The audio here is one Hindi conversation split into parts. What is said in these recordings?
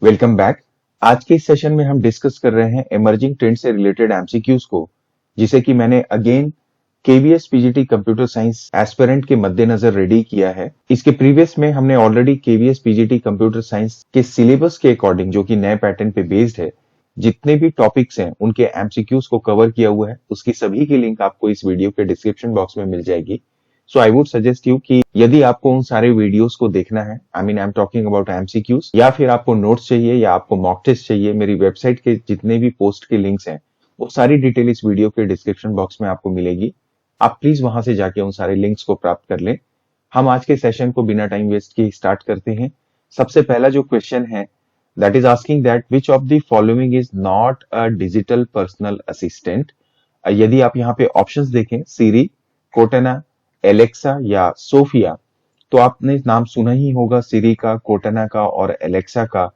Welcome back. आज के इस सेशन में हम डिस्कस कर रहे हैं इमर्जिंग ट्रेंड से रिलेटेड एमसीक्यूज को, जिसे कि मैंने again KVS PGT computer science aspirant के मद्देनजर रेडी किया है। इसके प्रीवियस में हमने already KVS PGT computer science के सिलेबस के अकॉर्डिंग, जो कि नए पैटर्न पे बेस्ड है, जितने भी टॉपिक्स हैं उनके एमसीक्यूज को कवर किया हुआ है। उसकी सभी की लिंक आपको इस वीडियो के डिस्क्रिप्शन बॉक्स में मिल जाएगी। सो आई वुड सजेस्ट यू कि यदि आपको उन सारे वीडियोस को देखना है, I am talking about MCQs, या फिर आपको नोट्स चाहिए या आपको मॉक टेस्ट चाहिए, मेरी वेबसाइट के जितने भी पोस्ट के लिंक्स हैं वो सारी डिटेल इस वीडियो के डिस्क्रिप्शन बॉक्स में आपको मिलेगी। आप प्लीज वहां से जाके उन सारे लिंक्स को प्राप्त कर लें। हम आज के सेशन को बिना टाइम वेस्ट किए स्टार्ट करते हैं। सबसे पहला जो क्वेश्चन है that is asking that which of the following is not a digital personal assistant. यदि आप यहाँ पे ऑप्शंस देखें, सीरी, कोर्टेना, एलेक्सा या सोफिया, तो आपने नाम सुना ही होगा सीरी का, कोर्टेना का और एलेक्सा का,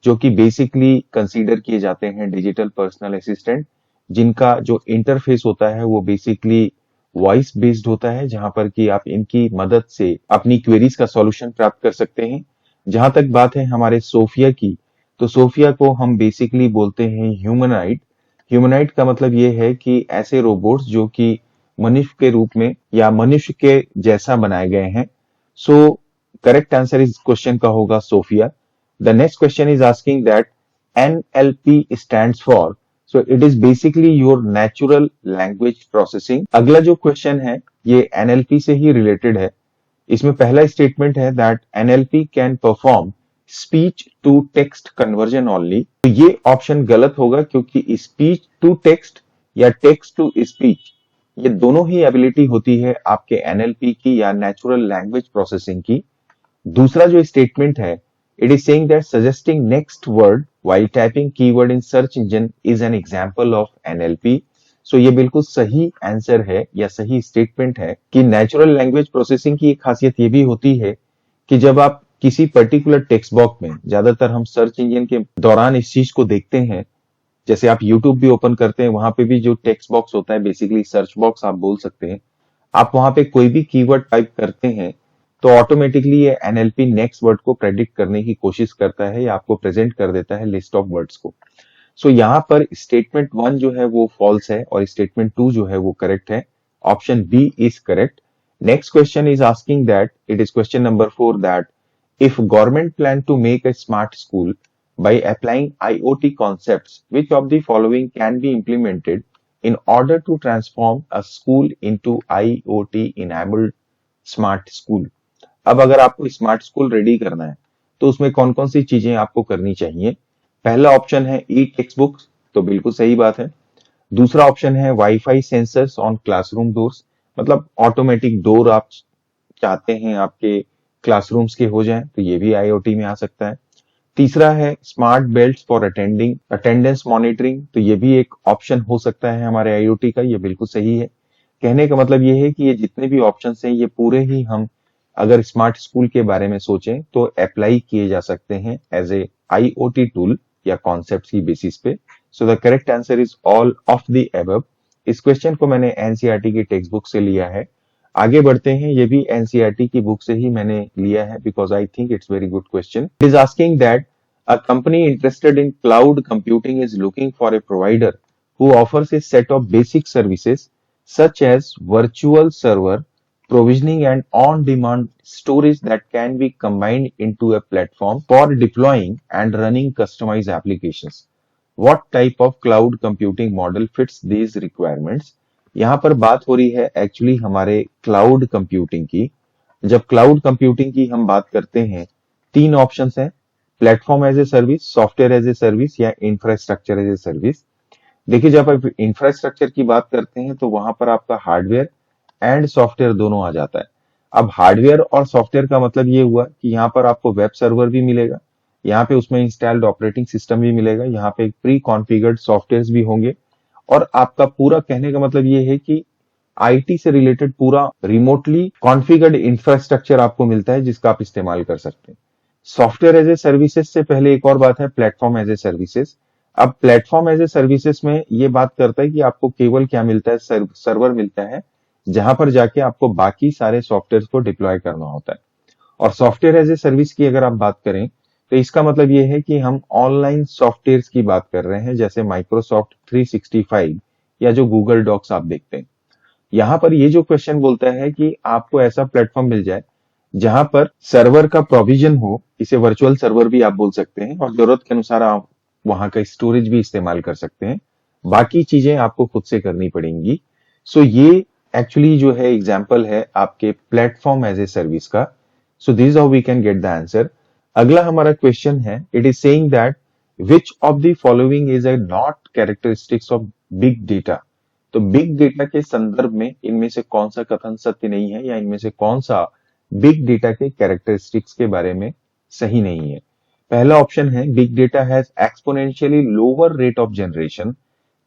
जो कि बेसिकली कंसीडर किए जाते हैं डिजिटल पर्सनल असिस्टेंट, जिनका जो इंटरफेस होता है वो बेसिकली वॉइस बेस्ड होता है, जहां पर कि आप इनकी मदद से अपनी क्वेरीज का सॉल्यूशन प्राप्त कर सकते हैं। जहां तक बात है हमारे सोफिया की, तो सोफिया को हम बेसिकली बोलते हैं ह्यूमनाइड। ह्यूमनाइड का मतलब ये है कि ऐसे रोबोट्स जो कि मनुष्य के रूप में या मनुष्य के जैसा बनाए गए हैं। सो करेक्ट आंसर इस क्वेश्चन का होगा Sophia. The next question is asking that NLP stands for, so it is basically your natural language processing. अगला जो क्वेश्चन है ये एनएलपी से ही रिलेटेड है। इसमें पहला स्टेटमेंट है that NLP can perform speech to text conversion only. तो ये ऑप्शन गलत होगा, क्योंकि स्पीच टू टेक्स्ट या टेक्स्ट टू स्पीच, ये दोनों ही एबिलिटी होती है आपके एनएलपी की या नेचुरल लैंग्वेज प्रोसेसिंग की। दूसरा जो स्टेटमेंट है, it is saying that suggesting next word while typing keyword in search engine is an example of NLP. So ये बिल्कुल सही आंसर है या सही स्टेटमेंट है कि नेचुरल लैंग्वेज प्रोसेसिंग की एक खासियत ये भी होती है कि जब आप किसी पर्टिकुलर टेक्स्ट बॉक्स में, ज्यादातर हम सर्च इंजन के दौरान इस चीज को देखते हैं, जैसे आप यूट्यूब भी ओपन करते हैं, वहां पे भी जो टेक्स्ट बॉक्स होता है, बेसिकली सर्च बॉक्स आप बोल सकते हैं, आप वहां पे कोई भी कीवर्ड टाइप करते हैं तो ऑटोमेटिकली ये एनएलपी नेक्स्ट वर्ड को प्रेडिक्ट करने की कोशिश करता है या आपको प्रेजेंट कर देता है लिस्ट ऑफ वर्ड्स को। सो यहाँ पर स्टेटमेंट 1 जो है वो फॉल्स है और स्टेटमेंट 2 जो है वो करेक्ट है। Option B is correct. Next question is asking that, it is question number 4, that if government plan to make a smart school by applying IoT concepts, which of the following can be implemented in order to transform a school into IoT enabled smart school? अब अगर आपको स्मार्ट स्कूल रेडी करना है तो उसमें कौन कौन सी चीजें आपको करनी चाहिए। पहला ऑप्शन है ई टेक्स्ट बुक्स, तो बिल्कुल सही बात है। दूसरा ऑप्शन है wifi sensors on classroom doors, मतलब ऑटोमेटिक डोर आप चाहते हैं आपके क्लासरूम्स के हो जाएं, तो ये भी आईओटी में आ सकता है। तीसरा है smart belts for attending attendance monitoring, तो ये भी एक ऑप्शन हो सकता है हमारे आईओटी का, ये बिल्कुल सही है। कहने का मतलब ये है कि ये जितने भी ऑप्शंस हैं ये पूरे ही हम अगर स्मार्ट स्कूल के बारे में सोचें तो अप्लाई किए जा सकते हैं एज ए आईओटी टूल या कॉन्सेप्ट की बेसिस पे। So the correct answer is all of the above. इस क्वेश्चन को मैंने एनसीईआरटी की टेक्स्ट बुक से लिया है। आगे बढ़ते हैं, ये भी एनसीईआरटी की बुक से ही मैंने लिया है because I think it's very good question. It is asking that a company interested in cloud computing is looking for a provider who offers A set of basic services such as virtual server, provisioning and on-demand storage that can be combined into a platform for deploying and running customized applications. What type of cloud computing model fits these requirements? यहाँ पर बात हो रही है एक्चुअली हमारे क्लाउड कंप्यूटिंग की। जब क्लाउड कंप्यूटिंग की हम बात करते हैं, तीन ऑप्शंस हैं, platform as a service, software as a service या इंफ्रास्ट्रक्चर एज ए सर्विस। देखिए, जब आप इंफ्रास्ट्रक्चर की बात करते हैं तो वहां पर आपका हार्डवेयर एंड सॉफ्टवेयर दोनों आ जाता है। अब हार्डवेयर और सॉफ्टवेयर का मतलब ये हुआ कि यहाँ पर आपको वेब सर्वर भी मिलेगा, यहाँ पे उसमें इंस्टॉल्ड ऑपरेटिंग सिस्टम भी मिलेगा, यहाँ पे प्री कॉन्फ़िगर्ड सॉफ्टवेयर भी होंगे, और आपका पूरा कहने का मतलब ये है कि आईटी से रिलेटेड पूरा रिमोटली कॉन्फ़िगर्ड इंफ्रास्ट्रक्चर आपको मिलता है जिसका आप इस्तेमाल कर सकते हैं। सॉफ्टवेयर एज ए सर्विसेज से पहले एक और बात है प्लेटफॉर्म एज ए सर्विसेज। अब प्लेटफॉर्म एज ए सर्विसेज में ये बात करता है कि आपको केवल क्या मिलता है, सर्वर मिलता है जहां पर जाके आपको बाकी सारे सॉफ्टवेयर को डिप्लॉय करना होता है। और सॉफ्टवेयर एज ए सर्विस की अगर आप बात करें तो इसका मतलब ये है कि हम ऑनलाइन सॉफ्टवेयर की बात कर रहे हैं, जैसे माइक्रोसॉफ्ट 365 या जो गूगल डॉक्स आप देखते हैं। यहाँ पर ये जो क्वेश्चन बोलता है कि आपको ऐसा प्लेटफॉर्म मिल जाए जहां पर सर्वर का प्रोविजन हो, इसे वर्चुअल सर्वर भी आप बोल सकते हैं, और जरूरत के अनुसार आप वहां का स्टोरेज भी इस्तेमाल कर सकते हैं। बाकी चीजें आपको खुद से करनी पड़ेंगी। सो ये एक्चुअली जो है एग्जाम्पल है आपके प्लेटफॉर्म एज ए सर्विस का। So this how we can get the answer. अगला हमारा क्वेश्चन है, it is saying that which of the following is a not characteristics of big data. तो बिग डेटा के संदर्भ में इनमें से कौन सा कथन सत्य नहीं है, या इनमें से कौन सा बिग डेटा के कैरेक्टरिस्टिक्स के बारे में सही नहीं है। पहला ऑप्शन है, big data has exponentially lower rate of generation.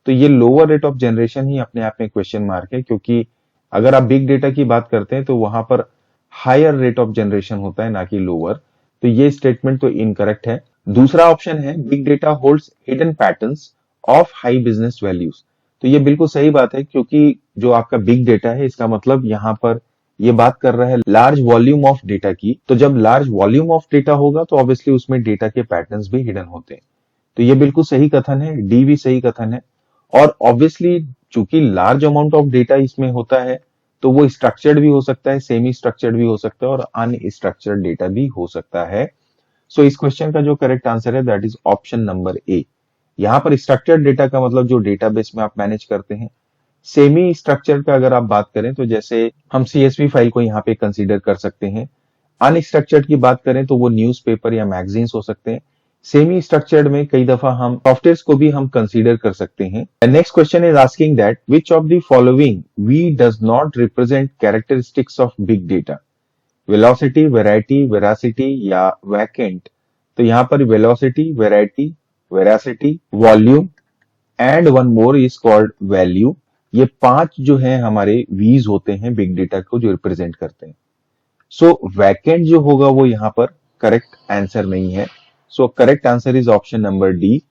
तो ये लोअर रेट ऑफ जनरेशन ही अपने आप में क्वेश्चन मार्क है, क्योंकि अगर आप बिग डेटा की बात करते हैं तो वहां पर हायर रेट ऑफ जनरेशन होता है, ना कि लोअर। तो ये स्टेटमेंट तो इनकरेक्ट है। दूसरा ऑप्शन है, big data holds hidden patterns of high business values. तो ये बिल्कुल सही बात है, क्योंकि जो आपका बिग डेटा है, इसका मतलब यहाँ पर ये बात कर रहा है लार्ज वॉल्यूम ऑफ डेटा की। तो जब लार्ज वॉल्यूम ऑफ डेटा होगा तो ऑब्वियसली उसमें डेटा के पैटर्न्स भी हिडन होते हैं। तो ये बिल्कुल सही कथन है, डी भी सही कथन है। और ऑब्वियसली चूंकि लार्ज अमाउंट ऑफ डेटा इसमें होता है, तो वो स्ट्रक्चर्ड भी हो सकता है, सेमी स्ट्रक्चर्ड भी हो सकता है, और अनस्ट्रक्चर्ड डेटा भी हो सकता है। सो इस क्वेश्चन का जो करेक्ट आंसर है that is option number A. यहाँ पर स्ट्रक्चर्ड डेटा का मतलब जो डेटाबेस में आप मैनेज करते हैं। सेमी स्ट्रक्चर का अगर आप बात करें तो जैसे हम सीएसवी फाइल को यहाँ पे कंसीडर कर सकते हैं। अनस्ट्रक्चर्ड की बात करें तो वो न्यूज़पेपर या मैगजीन्स हो सकते हैं। सेमी स्ट्रक्चर्ड में कई दफा हम सॉफ्टवेयर को भी हम कंसीडर कर सकते हैं। Next question is asking that which of the following V does not represent characteristics of big data. Velocity, variety, veracity या वैकेंट। तो यहाँ पर velocity, variety, veracity, volume and one more is called value. ये पांच जो है हमारे वीज होते हैं बिग डेटा को जो रिप्रेजेंट करते हैं। सो वैकेंट जो होगा वो यहाँ पर करेक्ट आंसर नहीं है। So correct answer is option number D.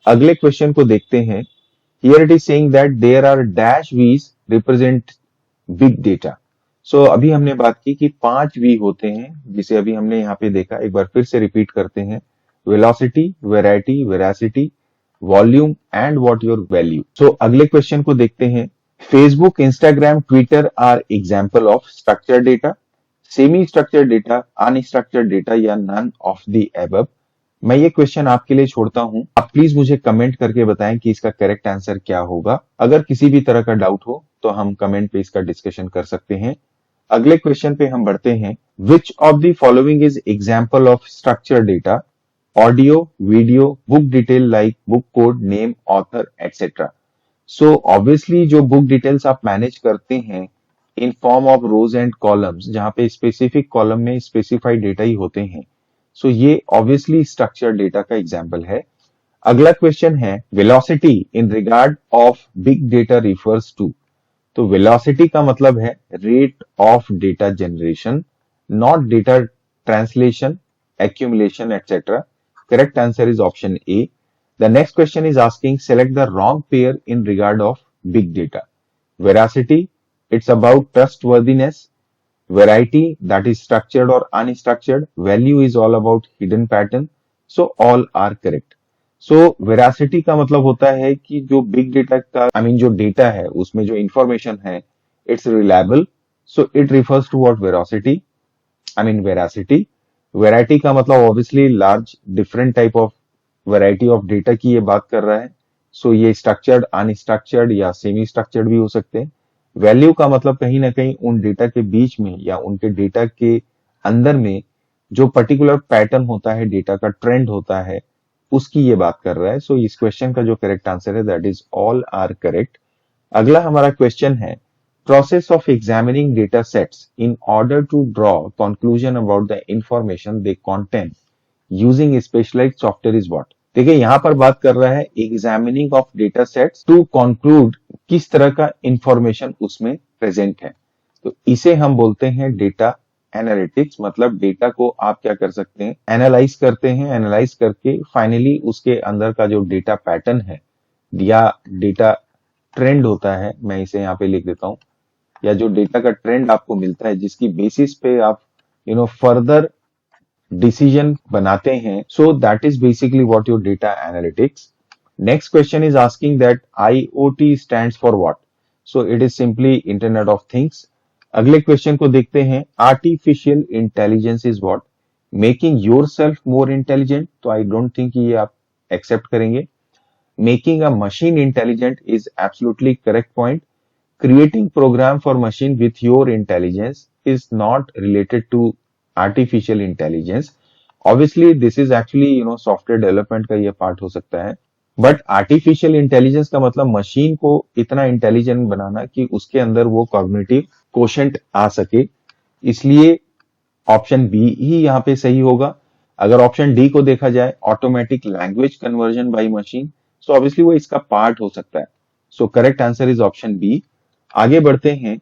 अगले क्वेश्चन को देखते हैं। Here it is saying that there are dash V's represent big data. सो अभी हमने बात की कि पांच वी होते हैं, जिसे अभी हमने यहाँ पे देखा। एक बार फिर से रिपीट करते हैं, velocity, variety, veracity, volume and what your value. So अगले क्वेश्चन को देखते हैं। Facebook, Instagram, Twitter are example of structure data, semi structured data, unstructured data या नन ऑफ द एबव। मैं ये क्वेश्चन आपके लिए छोड़ता हूं, आप प्लीज मुझे कमेंट करके बताएं कि इसका करेक्ट आंसर क्या होगा। अगर किसी भी तरह का डाउट हो तो हम कमेंट पे इसका डिस्कशन कर सकते हैं। अगले क्वेश्चन पे हम बढ़ते हैं। Which of the following is example of structure data. Audio, video, book detail like book code, name, author etcetera. So obviously जो बुक डिटेल्स आप मैनेज करते हैं in form of rows and columns, जहां पे स्पेसिफिक कॉलम में स्पेसिफाइड डेटा ही होते हैं, सो ये ऑब्वियसली स्ट्रक्चर्ड डेटा का एग्जांपल है। अगला क्वेश्चन है, velocity in regard of big data refers to. तो वेलोसिटी का मतलब है rate of data generation, not data translation, accumulation etcetera. Correct answer is option A. The next question is asking select the wrong pair in regard of big data. Veracity, it's about trustworthiness. Variety, that is structured or unstructured. Value is all about hidden pattern. So all are correct. So veracity का मतलब होता है कि जो big data का जो data है उसमें जो information है it's reliable. So it refers to what veracity. Veracity. Variety का मतलब obviously large different type of variety of data की ये बात कर रहा है। सो ये स्ट्रक्चर्ड, अनस्ट्रक्चर्ड या सेमी स्ट्रक्चर्ड भी हो सकते हैं। वैल्यू का मतलब कहीं ना कहीं उन डेटा के बीच में या उनके डेटा के अंदर में जो पर्टिकुलर पैटर्न होता है, डेटा का ट्रेंड होता है, उसकी ये बात कर रहा है। सो इस क्वेश्चन का जो करेक्ट आंसर है that is all are correct. अगला हमारा क्वेश्चन है, process of examining data sets in order to draw conclusion about the information they contain using specialized software is what. देखिए यहाँ पर बात कर रहा है examining of data sets to conclude किस तरह का इंफॉर्मेशन उसमें प्रेजेंट है। तो इसे हम बोलते हैं डेटा एनालिटिक्स। मतलब डेटा को आप क्या कर सकते हैं, एनालाइज करते हैं। एनालाइज करके फाइनली उसके अंदर का जो डेटा पैटर्न है या डेटा ट्रेंड होता है, मैं इसे यहाँ पे लिख देता हूँ, या जो डेटा का ट्रेंड आपको मिलता है जिसकी बेसिस पे आप फर्दर डिसीजन बनाते हैं, सो that is basically what your data analytics. Next question is asking that IoT stands for what. So it is simply internet of things. अगले क्वेश्चन को देखते हैं. Artificial intelligence is what. Making yourself more intelligent, तो आई डोंट थिंक ये आप एक्सेप्ट करेंगे. Making a machine intelligent is absolutely correct point. Creating program for machine with your intelligence is not related to artificial intelligence. Obviously, this is actually software development का ये पार्ट हो सकता है. बट आर्टिफिशियल इंटेलिजेंस का मतलब मशीन को इतना इंटेलिजेंट बनाना कि उसके अंदर वो कॉग्निटिव कोशेंट आ सके. इसलिए ऑप्शन बी ही यहाँ पे सही होगा. अगर ऑप्शन डी को देखा जाए, automatic language conversion by machine, so obviously वो इसका पार्ट हो सकता है. So correct answer is option B. आगे बढ़ते हैं.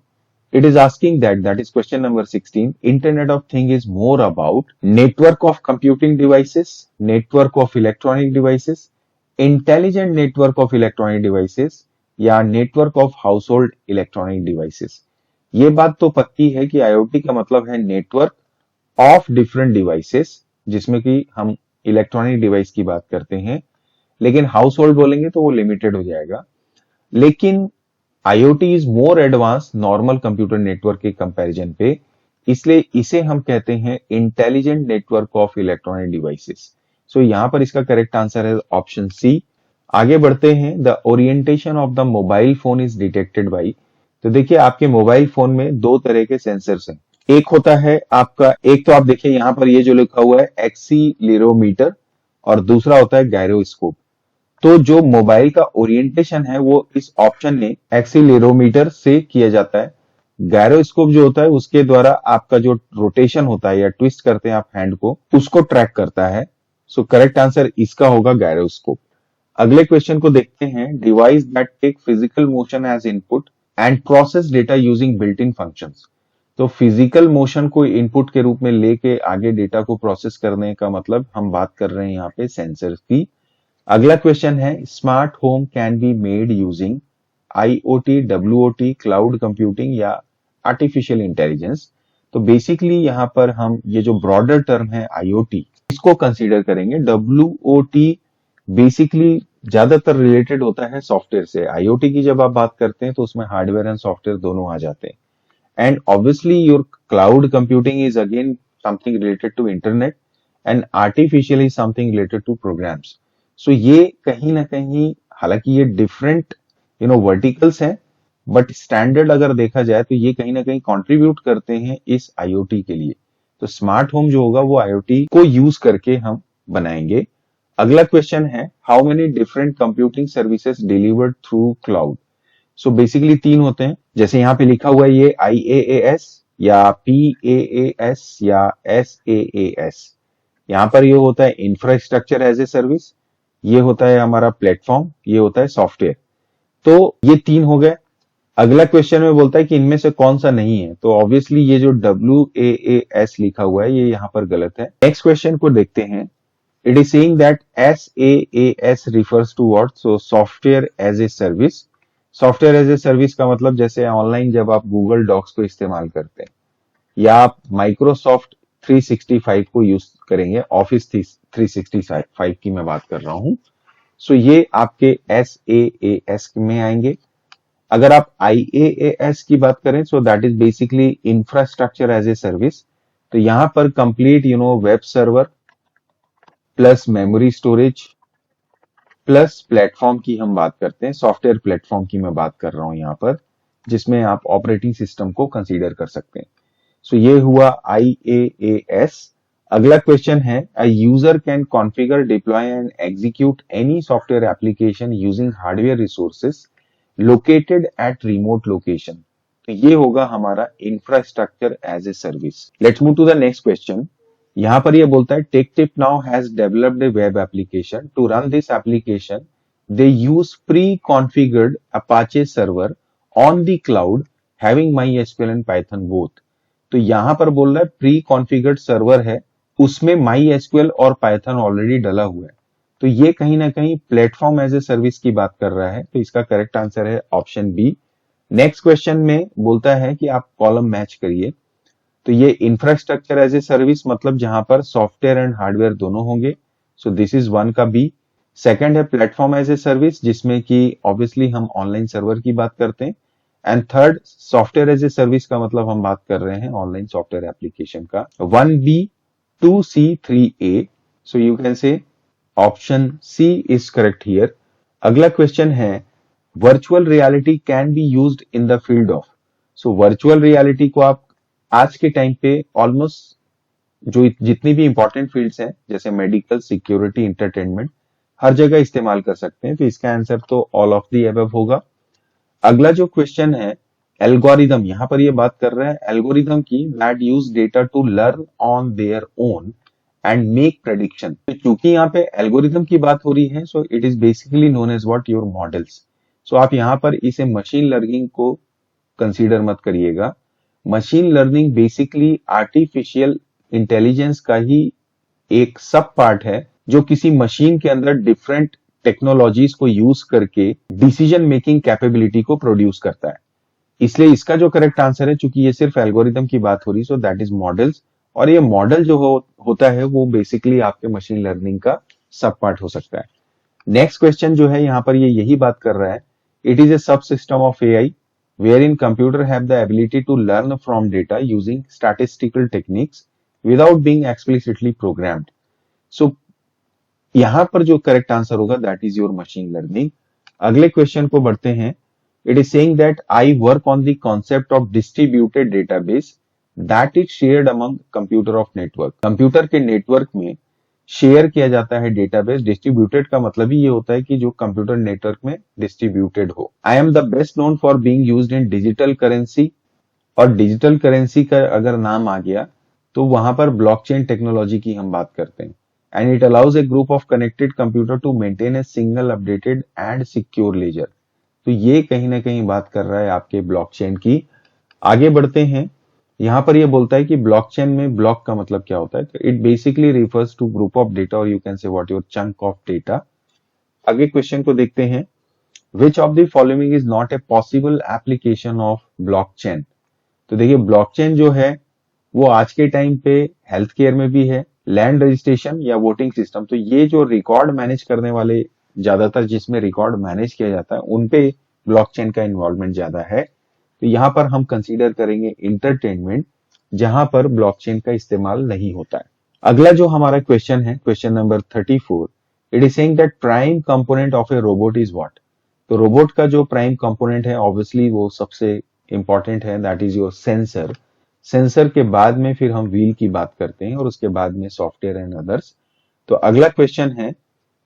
It is asking that is question number 16. Internet of thing is more about network of computing devices, network of electronic devices, intelligent network of electronic devices, या network of household electronic devices. ये बात तो पक्की है कि आईओटी का मतलब है नेटवर्क ऑफ डिफरेंट डिवाइसेस, जिसमें कि हम इलेक्ट्रॉनिक डिवाइस की बात करते हैं. लेकिन हाउस होल्ड बोलेंगे तो वो लिमिटेड हो जाएगा. लेकिन IoT is more advance normal computer network के कंपैरिजन पे, इसलिए इसे हम कहते हैं intelligent network of electronic devices. So यहां पर इसका करेक्ट आंसर है ऑप्शन सी. आगे बढ़ते हैं. The orientation of the mobile phone is detected by. तो देखिए, आपके मोबाइल फोन में दो तरह के सेंसर्स हैं. एक होता है आपका, एक तो आप देखिए यहां पर ये जो लिखा हुआ है एक्सीलेरोमीटर, और दूसरा होता है गायरोस्कोप. तो जो मोबाइल का ओरिएंटेशन है वो इस ऑप्शन में एक्सीलेरोमीटर से किया जाता है. गायरोस्कोप जो होता है उसके द्वारा आपका जो रोटेशन होता है या ट्विस्ट करते हैं आप हैंड को, उसको ट्रैक करता है. सो करेक्ट आंसर इसका होगा गायरोस्कोप. अगले क्वेश्चन को देखते हैं. Device that take physical motion as input and process data using built in functions. तो फिजिकल मोशन को इनपुट के रूप में लेके आगे डेटा को प्रोसेस करने का मतलब हम बात कर रहे हैं यहाँ पे सेंसर की. अगला क्वेश्चन है. Smart home can be made using IoT, डब्ल्यूओटी, क्लाउड कंप्यूटिंग या आर्टिफिशियल इंटेलिजेंस. तो बेसिकली यहाँ पर हम ये जो ब्रॉडर टर्म है आईओटी, इसको कंसीडर करेंगे. डब्ल्यूओटी बेसिकली ज्यादातर रिलेटेड होता है सॉफ्टवेयर से. आईओटी की जब आप बात करते हैं तो उसमें हार्डवेयर एंड सॉफ्टवेयर दोनों आ जाते हैं. And obviously your cloud computing is again something related to internet, and artificial is something related to programs. So ये कहीं ना कहीं, हालांकि ये different verticals हैं, but standard अगर देखा जाए तो ये कहीं ना कहीं contribute करते हैं इस IoT के लिए. तो स्मार्ट होम जो होगा वो IoT को यूज करके हम बनाएंगे. अगला क्वेश्चन है. How many different computing services delivered through cloud. So basically तीन होते हैं. जैसे यहाँ पे लिखा हुआ है ये IaaS या PaaS या SaaS. यहाँ पर ये होता है इंफ्रास्ट्रक्चर एज ए सर्विस, ये होता है हमारा प्लेटफॉर्म, ये होता है सॉफ्टवेयर. तो ये तीन हो गए. अगला क्वेश्चन में बोलता है कि इनमें से कौन सा नहीं है. तो ऑब्वियसली ये जो WaaS लिखा हुआ है ये यहाँ पर गलत है. नेक्स्ट क्वेश्चन को देखते हैं. It is saying that SaaS refers to what. So software as a service. Software as a service का मतलब जैसे ऑनलाइन जब आप गूगल डॉक्स को इस्तेमाल करते हैं, या आप माइक्रोसॉफ्ट 365 को यूज करेंगे, ऑफिस 365 की मैं बात कर रहा हूं. सो ये आपके SaaS में आएंगे. अगर आप IaaS की बात करें, so that is basically infrastructure as a service. तो यहां पर complete web server plus memory storage plus platform की हम बात करते हैं. सॉफ्टवेयर प्लेटफॉर्म की मैं बात कर रहा हूं यहां पर, जिसमें आप ऑपरेटिंग सिस्टम को कंसीडर कर सकते हैं. सो ये हुआ IaaS. अगला क्वेश्चन है. A user can configure, deploy and execute any software application using hardware resources located at remote location. तो ये होगा हमारा infrastructure as a service. Let's move to the next question. यहां पर ये बोलता है. TechTip now has developed a web application. To run this application they use pre configured Apache server on the cloud having MySQL and Python both. तो यहां पर बोल रहा है प्री कॉन्फ़िगर्ड सर्वर है, उसमें MySQL और पाइथन ऑलरेडी डला हुआ है. तो ये कहीं ना कहीं प्लेटफॉर्म एज ए सर्विस की बात कर रहा है. तो इसका करेक्ट आंसर है ऑप्शन बी. नेक्स्ट क्वेश्चन में बोलता है कि आप कॉलम मैच करिए. तो ये इंफ्रास्ट्रक्चर एज ए सर्विस मतलब जहां पर सॉफ्टवेयर एंड हार्डवेयर दोनों होंगे, सो दिस इज वन का बी। सेकंड है प्लेटफॉर्म एज ए सर्विस, जिसमें कि ऑब्वियसली हम ऑनलाइन सर्वर की बात करते हैं। And third software as a service का मतलब हम बात कर रहे हैं ऑनलाइन सॉफ्टवेयर एप्लीकेशन का। 1B 2C 3A, so you can say option C is correct here. अगला क्वेश्चन है virtual reality can be used in the field of. So virtual reality को आप आज के टाइम पे ऑलमोस्ट जो जितनी भी इंपॉर्टेंट फील्ड्स हैं जैसे मेडिकल, सिक्योरिटी, एंटरटेनमेंट, हर जगह इस्तेमाल कर सकते हैं। तो इसका आंसर तो ऑल ऑफ दी अबव होगा। अगला जो क्वेश्चन है एल्गोरिदम, यहां पर ये बात कर रहे हैं एल्गोरिदम की that use data to learn on their own and make prediction. तो चूंकि यहाँ पे एल्गोरिदम की बात हो रही है, so it is basically known as what your models. So आप यहाँ पर इसे मशीन लर्निंग को कंसीडर मत करिएगा। Machine learning basically artificial intelligence का ही एक सब पार्ट है जो किसी मशीन के अंदर डिफरेंट टेक्नोलॉजीज को यूज करके डिसीजन मेकिंग कैपेबिलिटी को प्रोड्यूस करता है। इसलिए इसका जो करेक्ट आंसर है, चूंकि ये सिर्फ एल्गोरिदम की बात हो रही, सो दैट इज मॉडल्स। और ये मॉडल जो होता है वो बेसिकली आपके मशीन लर्निंग का सब पार्ट हो सकता है। नेक्स्ट क्वेश्चन जो है यहाँ पर ये यही बात कर रहा है, इट इज ए सब system of AI wherein computer have the ability to learn from data using statistical techniques without being explicitly programmed. So यहां पर जो करेक्ट आंसर होगा that is your machine learning. अगले क्वेश्चन को बढ़ते हैं। It is saying that I work on the concept of distributed database that is shared among computer of network. Computer के नेटवर्क में शेयर किया जाता है डेटाबेस। डिस्ट्रीब्यूटेड का मतलब ही ये होता है कि जो कंप्यूटर नेटवर्क में डिस्ट्रीब्यूटेड हो। I am the best known for being used in digital currency, और डिजिटल करेंसी का अगर नाम आ गया तो वहां पर ब्लॉकचेन टेक्नोलॉजी की हम बात करते हैं। And it allows a group of connected computer to maintain a single updated and secure ledger. तो ये कहीं ना कहीं बात कर रहा है आपके ब्लॉकचेन की। आगे बढ़ते हैं। यहां पर ये बोलता है कि ब्लॉकचेन में ब्लॉक का मतलब क्या होता है। It basically refers to group of data, और you can say what your chunk of data. आगे क्वेश्चन को देखते हैं। Which of the following is not a possible application of blockchain. तो देखिए ब्लॉकचेन जो है वो आज के टाइम पे हेल्थ केयर में भी है, लैंड रजिस्ट्रेशन या वोटिंग सिस्टम। तो ये जो रिकॉर्ड मैनेज करने वाले, ज्यादातर जिसमें रिकॉर्ड मैनेज किया जाता है उनपे ब्लॉकचेन का इन्वॉल्वमेंट ज्यादा है। तो यहां पर हम कंसीडर करेंगे इंटरटेनमेंट, जहां पर ब्लॉकचेन का इस्तेमाल नहीं होता है। अगला जो हमारा क्वेश्चन है, question number 34, it is saying that prime component of A robot is what. तो रोबोट का जो प्राइम कंपोनेंट है ऑब्वियसली वो सबसे इंपॉर्टेंट है, that is your sensor. Sensor के बाद में फिर हम व्हील की बात करते हैं और उसके बाद में सॉफ्टवेयर एंड अदर्स। तो अगला क्वेश्चन है,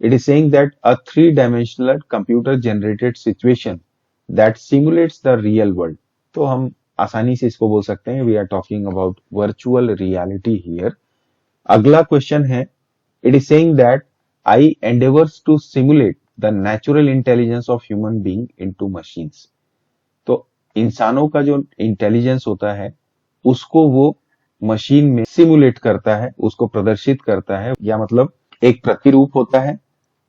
it is saying that a 3 dimensional computer generated situation that simulates the real world. तो हम आसानी से इसको बोल सकते हैं we are talking about virtual reality here. अगला क्वेश्चन है, it is saying that AI endeavours to simulate the natural intelligence of human being into machines. तो इंसानों का जो इंटेलिजेंस होता है उसको वो मशीन में सिमुलेट करता है, उसको प्रदर्शित करता है, या मतलब एक प्रतिरूप होता है।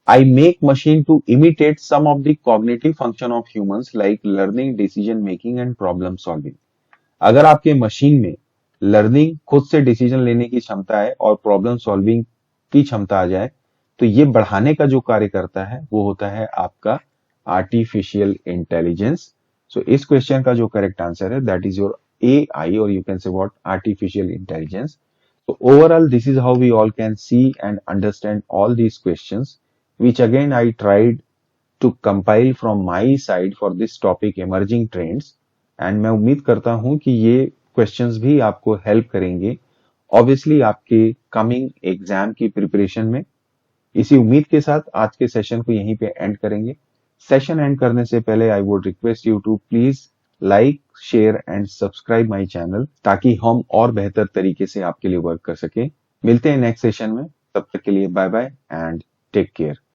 I make machine to imitate some of the cognitive function of humans like learning, decision making and problem solving. अगर आपके मशीन में लर्निंग, खुद से डिसीजन लेने की क्षमता है और प्रॉब्लम सॉल्विंग की क्षमता आ जाए, तो ये बढ़ाने का जो कार्य करता है वो होता है आपका आर्टिफिशियल इंटेलिजेंस। सो इस क्वेश्चन का जो करेक्ट आंसर है that is your AI, or you can say what, artificial intelligence. So overall this is how we all can see and understand all these questions, which again I tried to compile from my side for this topic emerging trends, and मैं उम्मीद करता हूं कि ये क्वेश्चंस भी आपको हेल्प करेंगे ऑब्वियसली आपके कमिंग एग्जाम की प्रिपरेशन में। इसी उम्मीद के साथ आज के सेशन को यहीं पे एंड करेंगे। सेशन एंड करने से पहले I would request you to please like, share and subscribe my channel, ताकि हम और बेहतर तरीके से आपके लिए वर्क कर सके। मिलते हैं नेक्स्ट सेशन में, तब तक के लिए bye bye and take care.